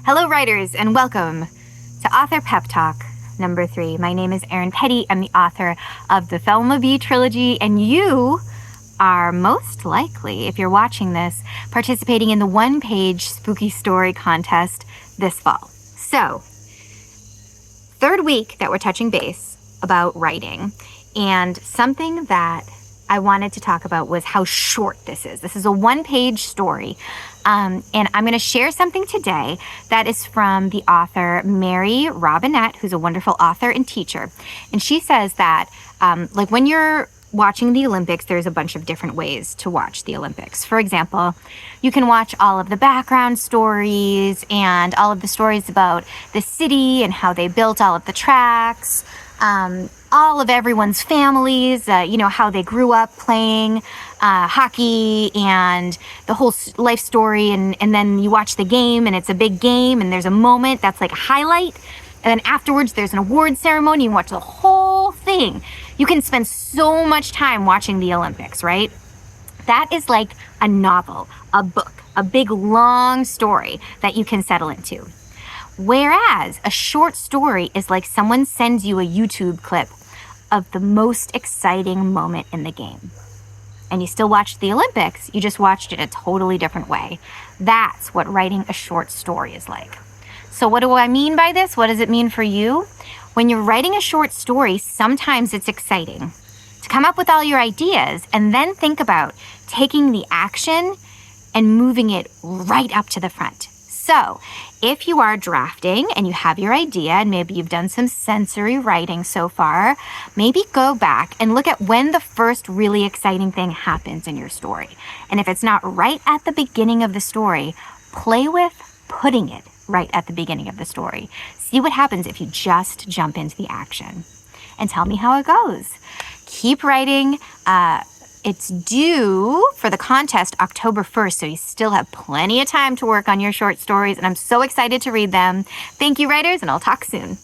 Hello, writers, and welcome to Author Pep Talk number 3. My name is Erin Petty. I'm the author of the Thelma B trilogy, and you are most likely, if you're watching this, participating in the one-page spooky story contest this fall. So, third week that we're touching base about writing, and something that I wanted to talk about was how short this is. This is a one-page story. And I'm going to share something today that is from the author Mary Robinette, who's a wonderful author and teacher. And she says that, when you're watching the Olympics, there's a bunch of different ways to watch the Olympics. For example, you can watch all of the background stories and all of the stories about the city and how they built all of the tracks, all of everyone's families, how they grew up playing hockey and the whole life story. And then you watch the game and it's a big game and there's a moment that's like a highlight. And then afterwards there's an award ceremony. You watch the whole thing. You can spend so much time watching the Olympics, right? That is like a novel, a book, a big long story that you can settle into. Whereas a short story is like someone sends you a YouTube clip of the most exciting moment in the game. And you still watched the Olympics, you just watched it a totally different way. That's what writing a short story is like. So what do I mean by this? What does it mean for you? When you're writing a short story, sometimes it's exciting to come up with all your ideas and then think about taking the action and moving it right up to the front. So if you are drafting and you have your idea and maybe you've done some sensory writing so far, maybe go back and look at when the first really exciting thing happens in your story. And if it's not right at the beginning of the story, play with putting it right at the beginning of the story. See what happens if you just jump into the action. And tell me how it goes. Keep writing. It's due for the contest October 1st, so you still have plenty of time to work on your short stories, and I'm so excited to read them. Thank you, writers, and I'll talk soon.